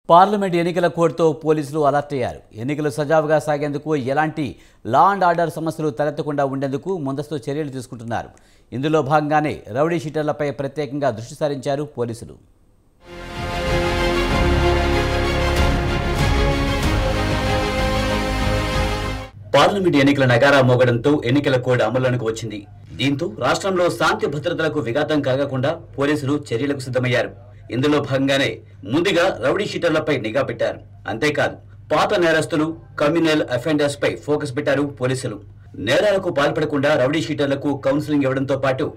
Parliament ఎన్నికల కోడ్తో పోలీసులు అలర్ట్ అయ్యారు. ఎన్నికలు సజావుగా సాగేందుకు ఎలాంటి లా అండ్ ఆర్డర్ సమస్యలు తలెత్తకుండా ఉండేందుకు ముందస్తు చర్యలు తీసుకుంటున్నారు. ఇందులో భాగంగానే రౌడీ షీటర్లపై ప్రత్యేకంగా దృష్టి సారించారు పోలీసులు. పార్లమెంట్ ఎన్నికల నగారా మోగడంతో ఎన్నికల కోడ్ అమలులోకి వచ్చింది. దీంతో రాష్ట్రంలో శాంతి భద్రతలకు విఘాతం కలగకుండా పోలీసులు చర్యలకు సిద్ధమయ్యారు. ఇందులో భాగంగానే ముందుగా రౌడీ షీటర్లపై నిఘా పెట్టారు. అంతేకాదు పాత నేరస్తులు, కమ్యూనల్ అఫెండర్స్ పై ఫోకస్ పెట్టారు పోలీసులు. నేరాలకు పాల్పడకుండా రౌడీ షీటర్లకు కౌన్సిలింగ్ ఇవ్వడంతో పాటు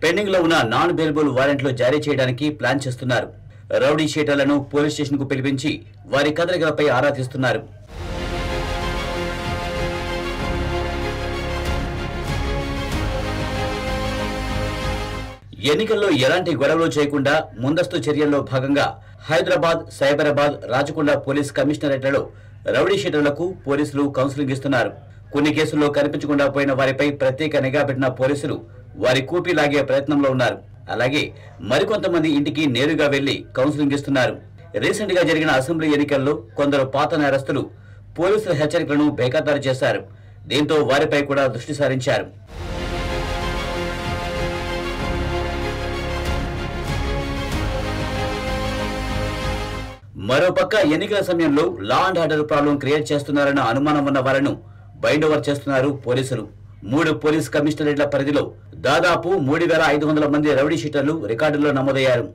పెండింగ్ లో ఉన్న నాన్ బెయిలబుల్ వారెంట్లు జారీ చేయడానికి ప్లాన్ చేస్తున్నారు. రౌడీ షీటర్లను పోలీస్ స్టేషన్ కు పిలిపించి వారి కదలికలపై ఆరా తీస్తున్నారు. ఎన్నికల్లో ఎలాంటి గొడవలు చేయకుండా ముందస్తు చర్యల్లో భాగంగా హైదరాబాద్, సైబరాబాద్, రాచకొండ పోలీస్ కమిషనరేట్లలో రౌడీ షీటర్లకు పోలీసులు కౌన్సిలింగ్ ఇస్తున్నారు. కొన్ని కేసుల్లో కనిపించకుండా పోయిన వారిపై ప్రత్యేక నిఘా పెట్టిన పోలీసులు వారి కూపీ లాగే ప్రయత్నంలో ఉన్నారు. అలాగే మరికొంతమంది ఇంటికి నేరుగా వెళ్లి కౌన్సిలింగ్ ఇస్తున్నారు. రీసెంట్ గా జరిగిన అసెంబ్లీ ఎన్నికల్లో కొందరు పాత నేరస్తులు పోలీసుల హెచ్చరికలను బేఖాతరు చేశారు. దీంతో వారిపై కూడా దృష్టి సారించారు. మరోపక్క ఎన్నికల సమయంలో law and order problem create చేస్తున్నారన్న అనుమానం ఉన్న వారిని బైండ్ ఓవర్ చేస్తున్నారు పోలీసులు. 3 పోలీస్ కమిషనరేట్ల పరిధిలో దాదాపు 3500 మంది రౌడీ షీటర్లు రికార్డుల్లో నమోదయ్యారు.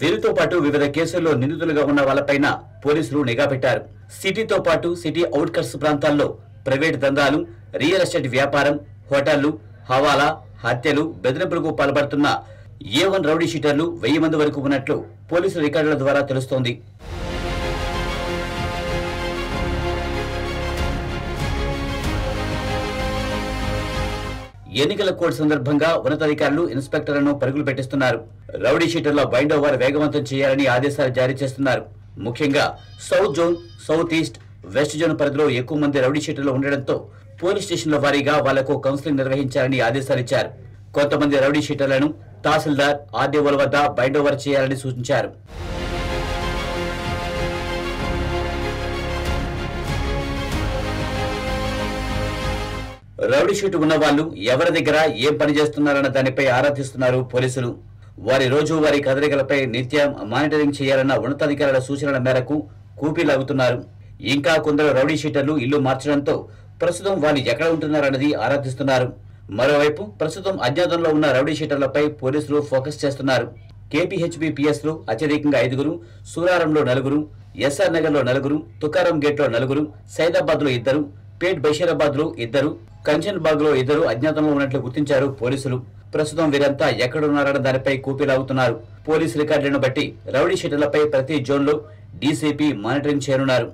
వీరితో పాటు వివిధ కేసుల్లో నిందితులుగా ఉన్న వాళ్లపైన పోలీసులు నిఘా పెట్టారు. సిటీతో పాటు సిటీ అవుట్కట్స్ ప్రాంతాల్లో ప్రైవేట్ దందాలు, రియల్ ఎస్టేట్ వ్యాపారం, హోటళ్లు, హవాలా, హత్యలు, బెదిరింపులకు పాల్పడుతున్న A1 రౌడీ షీటర్లు 1000 మంది వరకు ఉన్నట్లు పోలీసు రికార్డుల ద్వారా తెలుస్తోంది. ఎన్నికల కోడ్ సందర్భంగా ఉన్నతాధికారులు ఇన్స్పెక్టర్లను పరుగులు పెట్టిస్తున్నారు. రౌడీ షీటర్ల బైండ్ ఓవర్ వేగవంతం చేయాలని ఆదేశాలు జారీ చేస్తున్నారు. ముఖ్యంగా south zone, south east, west zone పరిధిలో ఎక్కువ మంది రౌడీ షీటర్లు ఉండడంతో పోలీస్ స్టేషన్ల వారీగా వాళ్లకు కౌన్సిలింగ్ నిర్వహించాలని ఆదేశాలు ఇచ్చారు. కొంతమంది రౌడీ షీటర్లను తహసీల్దార్, ఆర్డీఓల వద్ద బైండ్ ఓవర్ చేయాలని సూచించారు. రౌడీ షీట్ ఉన్న వాళ్ళు ఎవరి దగ్గర ఏం పని చేస్తున్నారన్న దానిపై ఆరా తీస్తున్నారు పోలీసులు. వారి రోజువారీ కదలికలపై నిత్యం మానిటరింగ్ చేయాలన్న ఉన్నతాధికారుల సూచనల మేరకు కూపీ లాగుతున్నారు. ఇంకా కొందరు రౌడీ షీటర్లు ఇల్లు మార్చడంతో ప్రస్తుతం వాళ్ళు ఎక్కడ ఉంటున్నారన్నది ఆరా తీస్తున్నారు. మరోవైపు ప్రస్తుతం అజ్ఞాతంలో ఉన్న రౌడీ షీటర్లపై పోలీసులు ఫోకస్ చేస్తున్నారు. KPHB-PS లో అత్యధికంగా 5, సూరారంలో 4, SR నగర్ లో 4, తుకారం గేట్ లో 4, సైదాబాద్ లో 2, పేట్ బషీరాబాద్ లో 2, కంచన్బాగ్ లో 2 అజ్ఞాతంలో ఉన్నట్లు గుర్తించారు పోలీసులు. ప్రస్తుతం వీరంతా ఎక్కడున్నారన్న దానిపై కూపీ లాగుతున్నారు. పోలీసు రికార్డులను బట్టి రౌడీ షీటర్లపై ప్రతి జోన్లో DCP మానిటరింగ్ చేయనున్నారు.